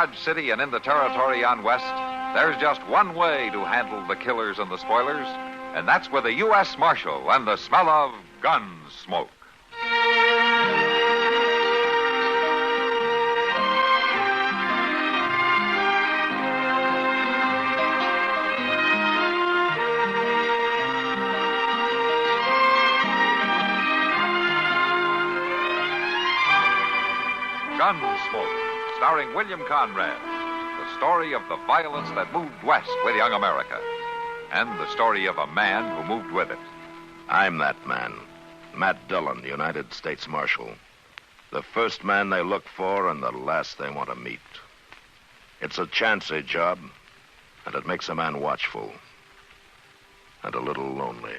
Dodge City and in the territory on west, there's just one way to handle the killers and the spoilers, and that's with a U.S. Marshal and the smell of Gunsmoke. Gunsmoke, starring William Conrad, the story of the violence that moved west with young America, and the story of a man who moved with it. I'm that man, Matt Dillon, United States Marshal. The first man they look for and the last they want to meet. It's a chancy job, and it makes a man watchful and a little lonely.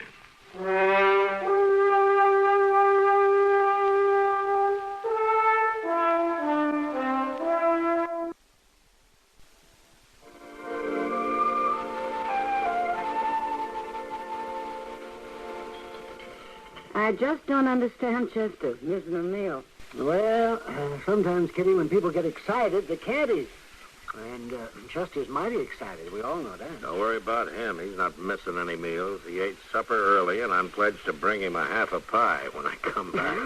I just don't understand Chester missing a meal. Well, sometimes, Kitty, when people get excited, they can't eat. And Chester's mighty excited. We all know that. Don't worry about him. He's not missing any meals. He ate supper early, and I'm pledged to bring him a half a pie when I come back.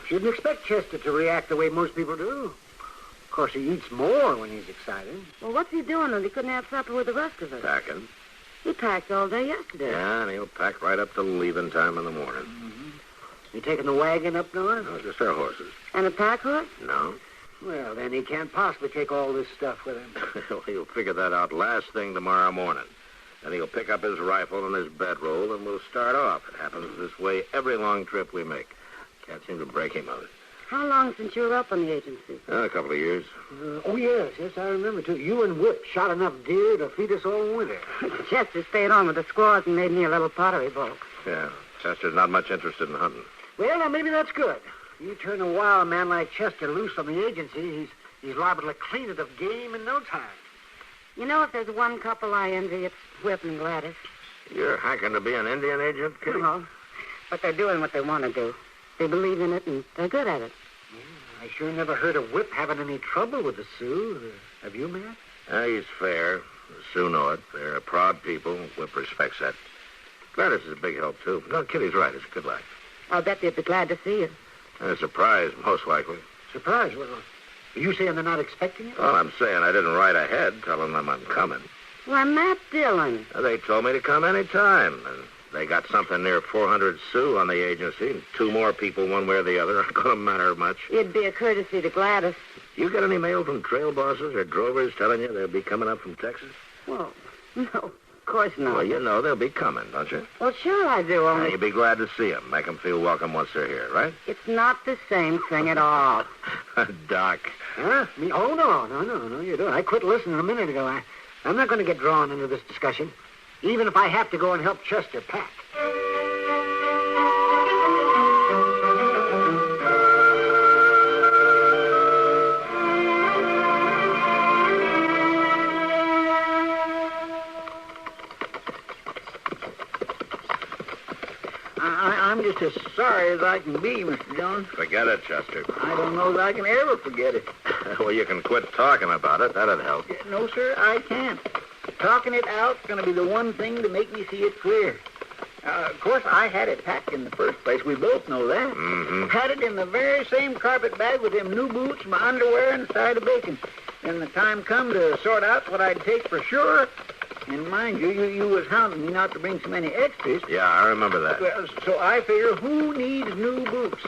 Shouldn't expect Chester to react the way most people do. Of course, he eats more when he's excited. Well, what's he doing when he couldn't have supper with the rest of us? Packing. He packed all day yesterday. Yeah, and he'll pack right up to leaving time in the morning. You taking the wagon up north? No, just our horses. And a pack horse? No. Well, then he can't possibly take all this stuff with him. He'll figure that out last thing tomorrow morning. Then he'll pick up his rifle and his bedroll, and we'll start off. It happens this way every long trip we make. Can't seem to break him of it. How long since you were up on the agency? A couple of years. Yes, I remember, too. You and Whip shot enough deer to feed us all winter. Chester stayed on with the squaws and made me a little pottery bowl. Yeah, Chester's not much interested in hunting. Well, now, maybe that's good. You turn a wild man like Chester loose on the agency, he's liable to clean it of game in no time. You know, if there's one couple I envy, it's Whip and Gladys. You're hacking to be an Indian agent, Kitty? No, but they're doing what they want to do. They believe in it, and they're good at it. Yeah, I sure never heard of Whip having any trouble with the Sioux. Have you, Matt? He's fair. The Sioux know it. They're a proud people. Whip respects that. Gladys is a big help, too. No, Kitty's right. It's a good life. I'll bet they'd be glad to see you. A surprise, most likely. Surprise? Well, are you saying they're not expecting it? Well, I'm saying I didn't write ahead telling them I'm coming. Why, Matt Dillon. They told me to come any time, and they got something near 400 Sioux on the agency, and 2 more people one way or the other. Aren't going to matter much. It'd be a courtesy to Gladys. You get any mail from trail bosses or drovers telling you they'll be coming up from Texas? Well, no. Of course not. Well, you know they'll be coming, don't you? Well, sure I do, only... You'll be glad to see them. Make them feel welcome once they're here, right? It's not the same thing at all. Doc. Huh? Me? Oh, no, you don't. I quit listening a minute ago. I'm not going to get drawn into this discussion, even if I have to go and help Chester pack. I'm just as sorry as I can be, Mr. Jones. Forget it, Chester. I don't know that I can ever forget it. Well, you can quit talking about it. That'd help. No, sir, I can't. Talking it out's going to be the one thing to make me see it clear. Of course, I had it packed in the first place. We both know that. Mm-hmm. Had it in the very same carpet bag with them new boots, my underwear, and a side of bacon. Then the time come to sort out what I'd take for sure. And mind you, you was hounding me not to bring so many extras. Yeah, I remember that. Well, so I figure, who needs new boots?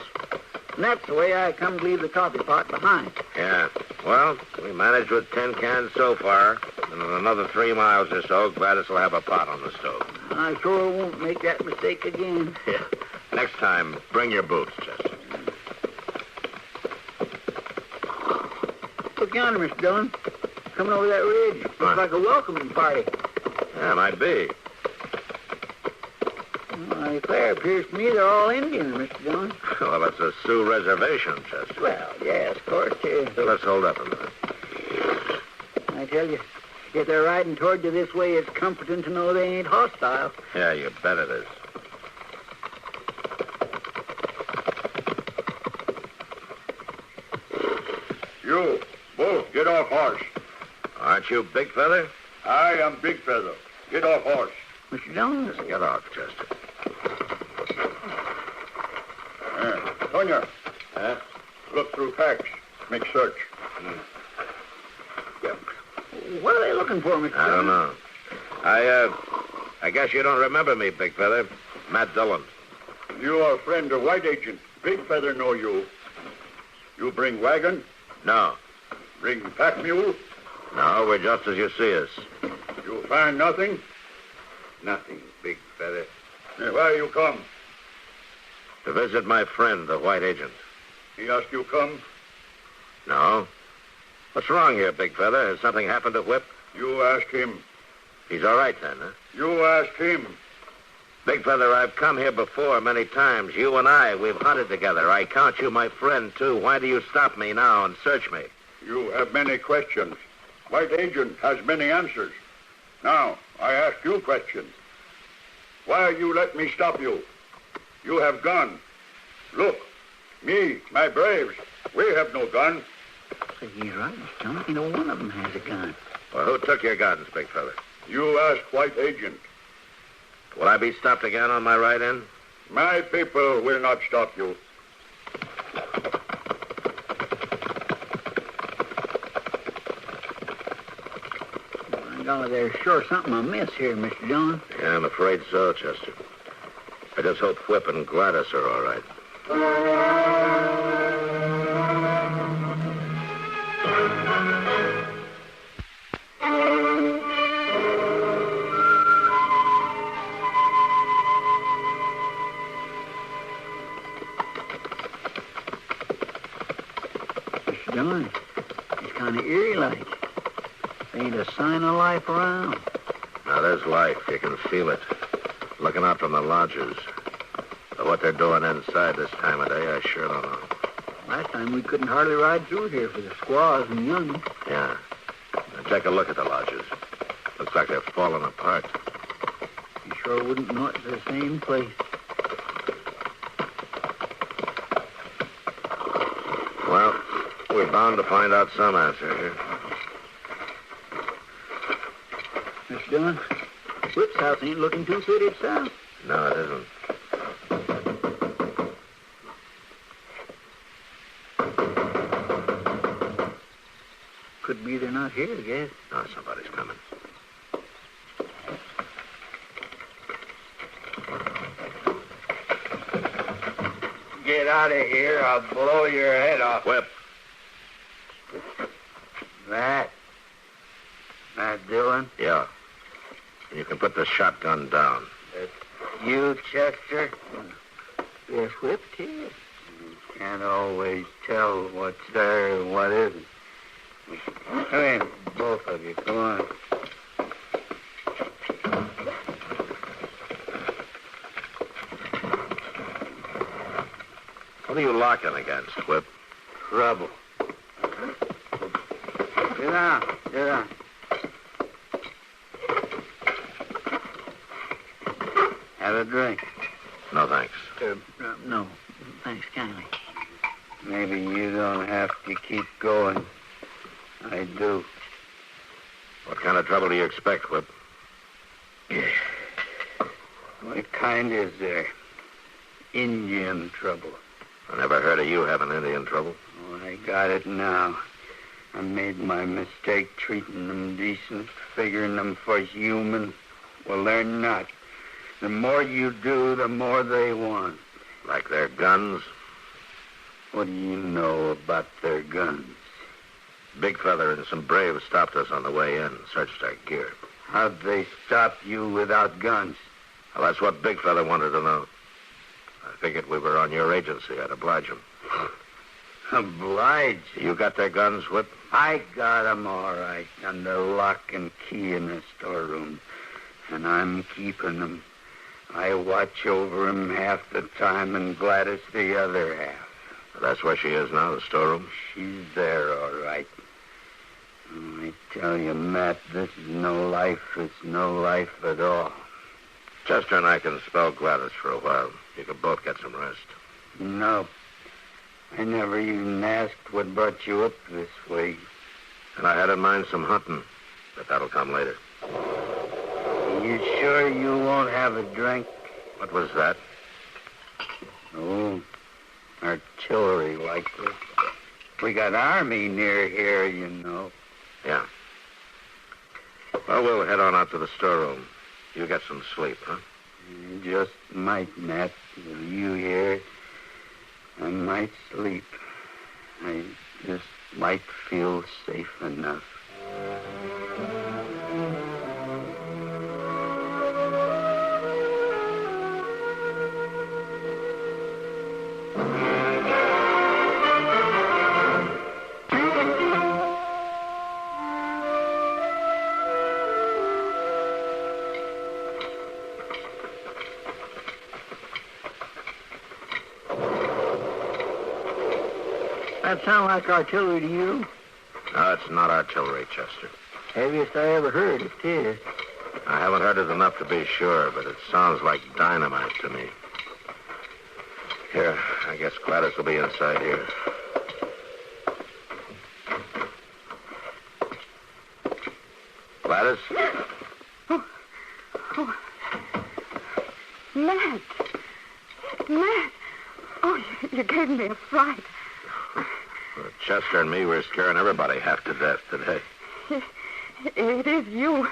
And that's the way I come to leave the coffee pot behind. Yeah. Well, we managed with 10 cans so far. And in another 3 miles or so, Gladys will have a pot on the stove. I sure won't make that mistake again. Yeah. Next time, bring your boots, Chester. Look yonder, Mr. Dillon. Coming over that ridge. Looks like a welcoming party. Yeah, might be. Well, if there appears to me they're all Indians, Mr. Dillon. Well, it's a Sioux reservation, Chester. Well, yes, of course. So let's hold up a minute. I tell you, if they're riding toward you this way, it's comforting to know they ain't hostile. Yeah, you bet it is. You, both, get off horse. Aren't you Big Feather? I am Big Feather. Get off horse. Mr. Jones? Get off, Chester. Tonya, Huh? look through packs. Make search. What are they looking for, Mr. I don't Jones? know. I guess you don't remember me, Big Feather. Matt Dillon. You are a friend of White Agent. Big Feather know you. You bring wagon? No. Bring pack mule? No, we're just as you see us. You find nothing? Nothing, Big Feather. Why you come? To visit my friend, the White Agent. He asked you come? No. What's wrong here, Big Feather? Has something happened to Whip? You ask him. He's all right then, huh? You ask him. Big Feather, I've come here before many times. You and we've hunted together. I count you my friend, too. Why do you stop me now and search me? You have many questions. White Agent has many answers. Now, I ask you questions. Why you let me stop you? You have gun. Look, me, my braves, we have no gun. He's right, Mr. Jones. You know, one of them has a gun. Well, who took your guns, Big Feather? You ask White Agent. Will I be stopped again on my right end? My people will not stop you. My golly, there's sure something amiss here, Mr. Jones. Yeah, I'm afraid so, Chester. I just hope Whip and Gladys are all right. Mr. Jones, it's kind of eerie-like. Ain't a sign of life around. Now, there's life. You can feel it. Looking out from the lodges. But what they're doing inside this time of day, I sure don't know. Last time we couldn't hardly ride through here for the squaws and young. Yeah. Now, take a look at the lodges. Looks like they're falling apart. You sure wouldn't know it's the same place. Well, we're bound to find out some answer here. Mr. Dillon, Whip's house ain't looking too fitted south. No, it isn't. Could be they're not here, I guess. No, somebody's coming. Get out of here. I'll blow your head off. Whip. Matt Dillon? Yeah. And you can put the shotgun down. You, Chester? Yes, Whip, kid. You can't always tell what's there and what isn't. Come in, both of you. Come on. What are you locking against, Whip? Trouble. Sit down. Sit down. Have a drink. No, thanks. No, thanks kindly. Maybe you don't have to keep going. I do. What kind of trouble do you expect, Whip? What kind is there? Indian trouble. I never heard of you having Indian trouble. Oh, I got it now. I made my mistake treating them decent, figuring them for human. Well, they're not. The more you do, the more they want. Like their guns? What do you know about their guns? Big Feather and some braves stopped us on the way in, searched our gear. How'd they stop you without guns? Well, that's what Big Feather wanted to know. I figured we were on your agency. I'd oblige him. Oblige? You got their guns, Whip? I got 'em all right, under lock and key in the storeroom. And I'm keeping 'em. I watch over 'em half the time and Gladys the other half. That's where she is now, the storeroom? She's there, all right. I tell you, Matt, this is no life. It's no life at all. Chester and I can spell Gladys for a while. You can both get some rest. No. I never even asked what brought you up this way. And I had in mind some hunting. but that'll come later. You sure you won't have a drink? What was that? Oh, artillery like this. We got army near here, you know. Yeah. Well, we'll head on out to the storeroom. You get some sleep, huh? You just might, Matt. With you here, I might sleep. I just might feel safe enough. That sound like artillery to you? No, it's not artillery, Chester. Heaviest I ever heard, it is. I haven't heard it enough to be sure, but it sounds like dynamite to me. Here, I guess Gladys will be inside here. Gladys? Matt. Matt. Oh, you gave me a fright. Well, Chester and me were scaring everybody half to death today. It is you.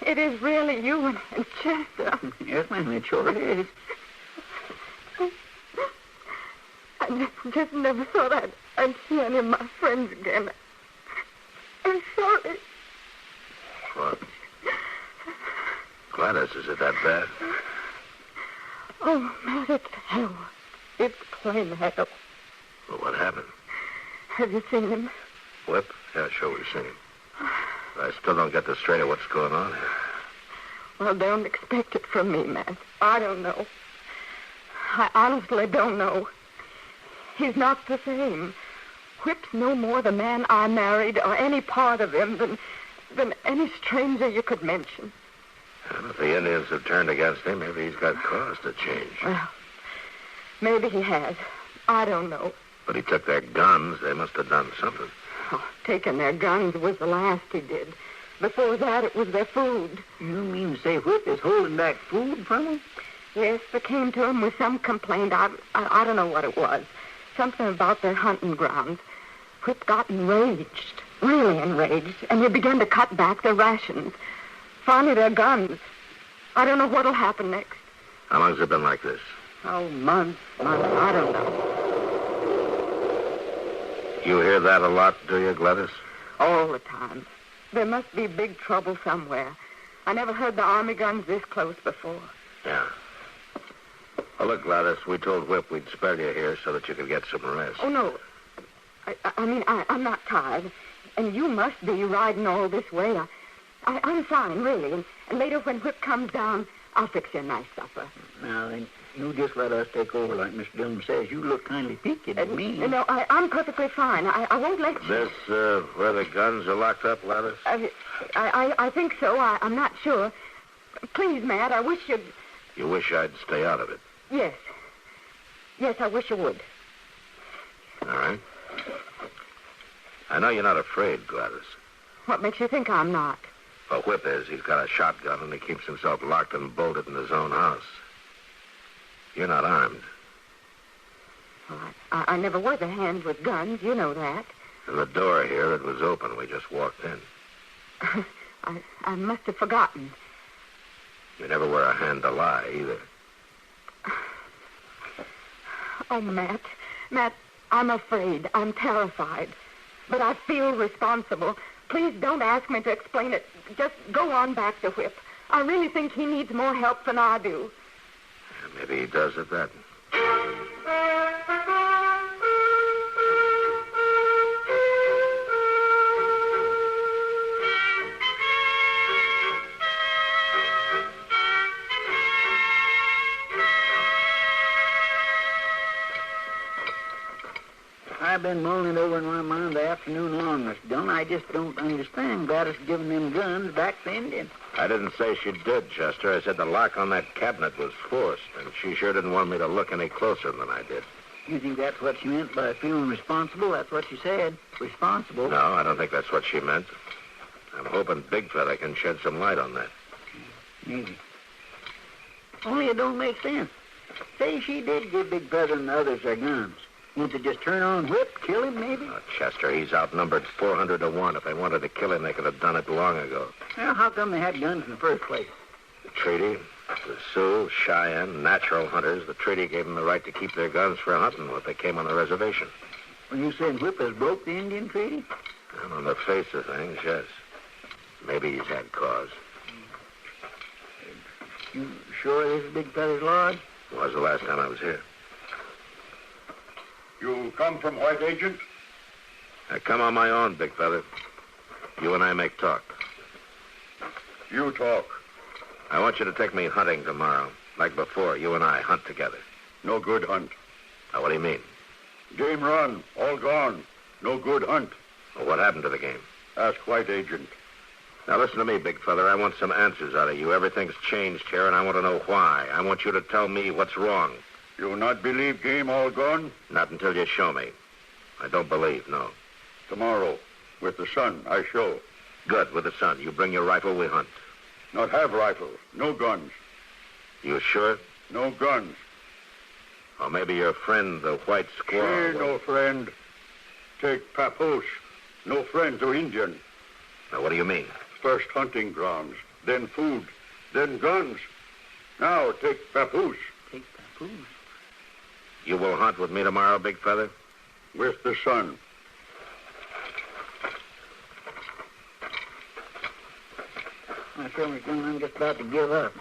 It is really you and Chester. Yes, ma'am, it sure is. I just never thought I'd see any of my friends again. I'm sorry. What? Gladys, is it that bad? Oh, Matt, it's hell. It's plain hell. Well, what happened? Have you seen him? Whip? Yeah, sure, we've seen him. I still don't get the straight of what's going on here. Well, don't expect it from me, Matt. I don't know. I honestly don't know. He's not the same. Whip's no more the man I married or any part of him than any stranger you could mention. Well, if the Indians have turned against him, maybe he's got cause to change. Well, maybe he has. I don't know. But he took their guns. They must have done something. Oh, taking their guns was the last he did. Before that, it was their food. You mean to say Whip is holding back food from them? Yes, they came to him with some complaint. I don't know what it was. Something about their hunting grounds. Whip got enraged, really enraged, and he began to cut back their rations. Finally, their guns. I don't know what'll happen next. How long's it been like this? Oh, months. I don't know. You hear that a lot, do you, Gladys? All the time. There must be big trouble somewhere. I never heard the Army guns this close before. Yeah. Well, look, Gladys, we told Whip we'd spare you here so that you could get some rest. Oh, no. I'm not tired. And you must be riding all this way. I'm fine, really. And later when Whip comes down, I'll fix you a nice supper. Now, then, you just let us take over like Mr. Dillon says. You look kindly peaked at me. No, I'm perfectly fine. I won't let you. This, where the guns are locked up, Gladys? I think so. I'm not sure. Please, Matt, I wish you'd... You wish I'd stay out of it? Yes. Yes, I wish you would. All right. I know you're not afraid, Gladys. What makes you think I'm not? Well, Whip is. He's got a shotgun, and he keeps himself locked and bolted in his own house. You're not armed. Well, I never was a hand with guns. You know that. And the door here, it was open. We just walked in. I must have forgotten. You never were a hand to lie, either. Oh, Matt, I'm afraid. I'm terrified. But I feel responsible. Please don't ask me to explain it. Just go on back to Whip. I really think he needs more help than I do. Maybe he does at that. I've been mulling it over in my mind the afternoon long, Mr. Dillon. I just don't understand Gladys giving them guns back to Indians. I didn't say she did, Chester. I said the lock on that cabinet was forced, and she sure didn't want me to look any closer than I did. You think that's what she meant by feeling responsible? That's what she said. Responsible. No, I don't think that's what she meant. I'm hoping Big Feather can shed some light on that. Maybe. Only it don't make sense. Say she did give Big Feather and the others their guns. Won't they just turn on Whip, kill him, maybe? Oh, Chester, he's outnumbered 400 to 1. If they wanted to kill him, they could have done it long ago. Well, how come they had guns in the first place? The treaty, the Sioux, Cheyenne, natural hunters, the treaty gave them the right to keep their guns for hunting if they came on the reservation. When you saying Whip has broke the Indian treaty? And on the face of things, yes. Maybe he's had cause. You sure this is Big Feather's lodge? It was the last time I was here. You come from White Agent? I come on my own, Big Feather. You and I make talk. You talk. I want you to take me hunting tomorrow. Like before, you and I hunt together. No good hunt. Now, what do you mean? Game run. All gone. No good hunt. Well, what happened to the game? Ask White Agent. Now, listen to me, Big Feather. I want some answers out of you. Everything's changed here, and I want to know why. I want you to tell me what's wrong. You not believe game all gone? Not until you show me. I don't believe, no. Tomorrow, with the sun, I show. Good, with the sun. You bring your rifle, we hunt. Not have rifle. No guns. You sure? No guns. Or maybe your friend, the white squaw... No friend. Take papoose. No friend to Indian. Now, what do you mean? First hunting grounds, then food, then guns. Now take papoose. Take papoose? You will hunt with me tomorrow, Big Feather? With the sun. I feel like I'm just about to give up.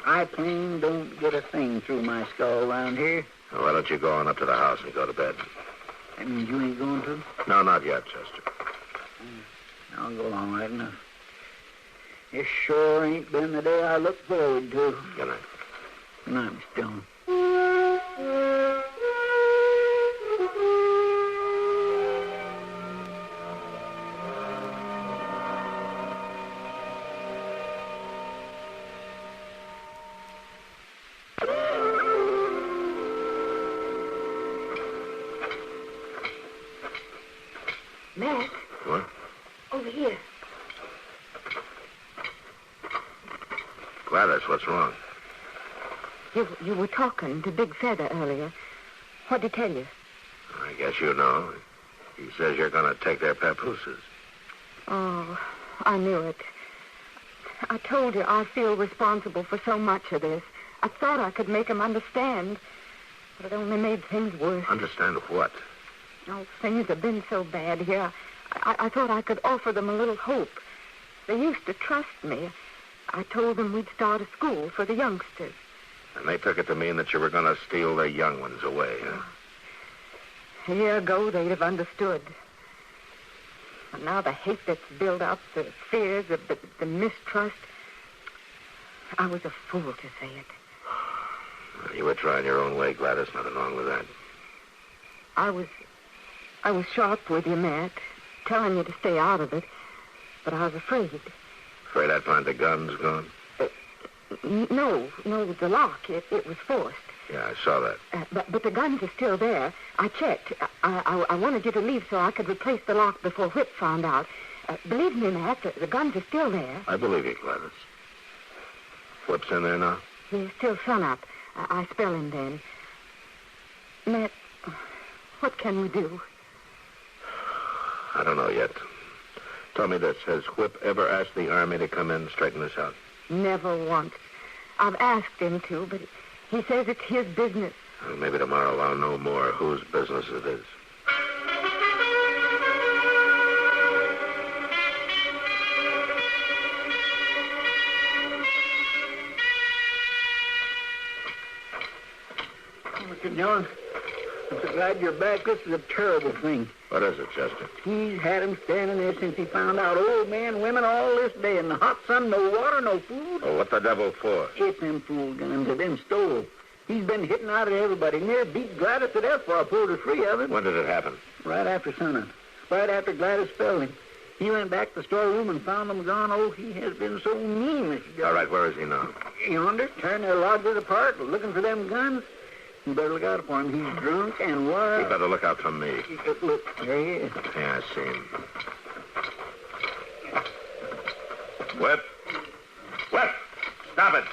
I plain don't get a thing through my skull around here. Well, why don't you go on up to the house and go to bed? That means you ain't going to? No, not yet, Chester. I'll go along right enough. This sure ain't been the day I looked forward to. Good night. Good night, Mr. Dillon. Matt. What? Over here. Gladys, what's wrong? You were talking to Big Feather earlier. What'd he tell you? I guess you know. He says you're going to take their papooses. Oh, I knew it. I told you I feel responsible for so much of this. I thought I could make him understand, but it only made things worse. Understand what? Oh, things have been so bad here. I thought I could offer them a little hope. They used to trust me. I told them we'd start a school for the youngsters. And they took it to mean that you were going to steal their young ones away, huh? A year ago, they'd have understood. But now the hate that's built up, the fears, the mistrust. I was a fool to say it. Well, you were trying your own way, Gladys. Nothing wrong with that. I was sharp with you, Matt, telling you to stay out of it. But I was afraid. Afraid I'd find the guns gone? No, the lock. It was forced. Yeah, I saw that. But the guns are still there. I checked. I wanted you to leave so I could replace the lock before Whip found out. Believe me, Matt, the guns are still there. I believe you, Gladys. Whip's in there now? He's still sun up. I spell him then. Matt, what can we do? I don't know yet. Tell me this. Has Whip ever asked the Army to come in and straighten this out? Never once. I've asked him to, but he says it's his business. Well, maybe tomorrow I'll know more whose business it is. Mr. Dillon, I'm so glad you're back. This is a terrible thing. What is it, Chester? He's had him standing there since he found out old men, women, all this day in the hot sun, no water, no food. Oh, what the devil for? It's them fool guns that been stole. He's been hitting out at everybody. Near beat Gladys to death before I pulled her free of it. When did it happen? Right after sunup. Right after Gladys spelled him. He went back to the storeroom and found them gone. Oh, he has been so mean, Mr. Dillon. All right, where is he now? Yonder, tearing their lodges apart, looking for them guns. You better look out for him. He's drunk and wild. You better look out for me. Look, there he is. Yeah, I see him. Whip. Whip! Stop it.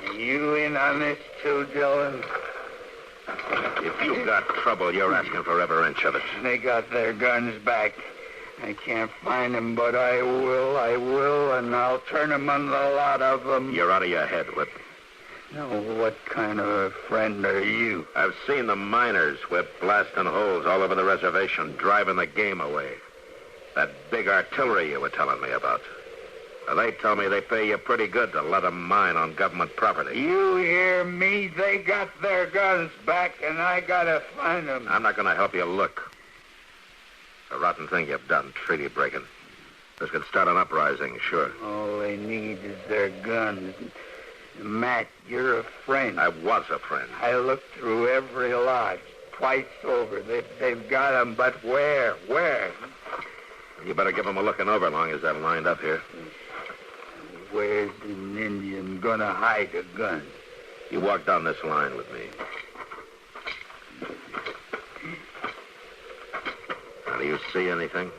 Are you in on this too, Dillon? If you got trouble, you're asking for every inch of it. They got their guns back. I can't find them, but I will, and I'll turn them on the lot of them. You're out of your head, Whip. Now, what kind of a friend are you? I've seen the miners, Whip, blasting holes all over the reservation, driving the game away. That big artillery you were telling me about. Now, they tell me they pay you pretty good to let them mine on government property. You hear me? They got their guns back, and I gotta find them. I'm not going to help you look. It's a rotten thing you've done, treaty breaking. This could start an uprising, sure. All they need is their guns. Matt, you're a friend. I was a friend. I looked through every lodge, twice over. They've got them, but where? Where? You better give them a looking over long as they're lined up here. Where's an Indian gonna hide a gun? You walk down this line with me. Now, do you see anything?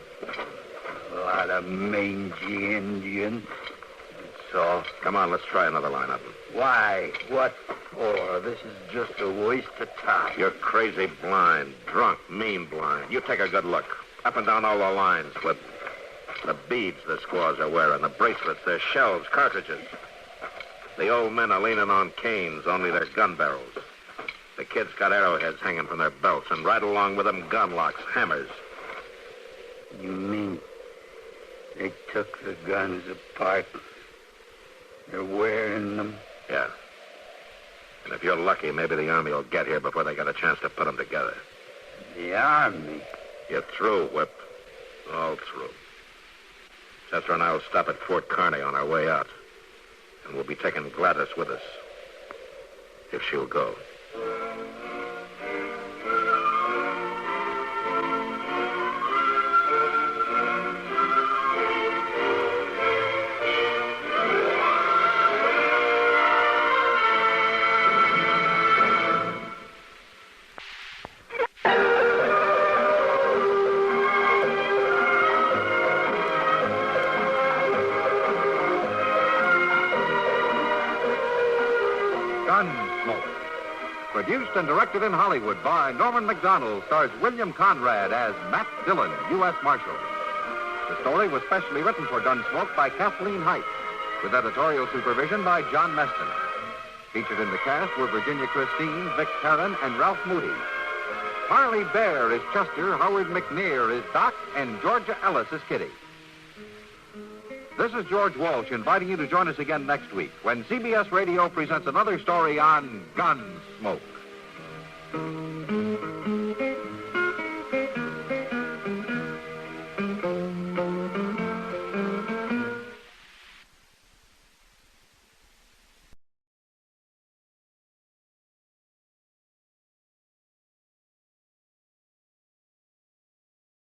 A lot of mangy Indians. That's all. Come on, let's try another lineup. Why? What for? This is just a waste of time. You're crazy blind, drunk, mean blind. You take a good look. Up and down all the lines, Whip. The beads the squaws are wearing, the bracelets, their shells, cartridges. The old men are leaning on canes, only their gun barrels. The kids got arrowheads hanging from their belts, and right along with them, gun locks, hammers. You mean they took the guns apart? They're wearing them? Yeah. And if you're lucky, maybe the Army will get here before they get a chance to put them together. The Army? You're through, Whip. All through. Chester and I will stop at Fort Kearny on our way out. And we'll be taking Gladys with us. If she'll go. Gunsmoke. Produced and directed in Hollywood by Norman Macdonald, stars William Conrad as Matt Dillon, U.S. Marshal. The story was specially written for Gunsmoke by Kathleen Height, with editorial supervision by John Meston. Featured in the cast were Virginia Christine, Vic Perrin, and Ralph Moody. Harley Bear is Chester, Howard McNear is Doc, and Georgia Ellis is Kitty. This is George Walsh inviting you to join us again next week when CBS Radio presents another story on Gunsmoke.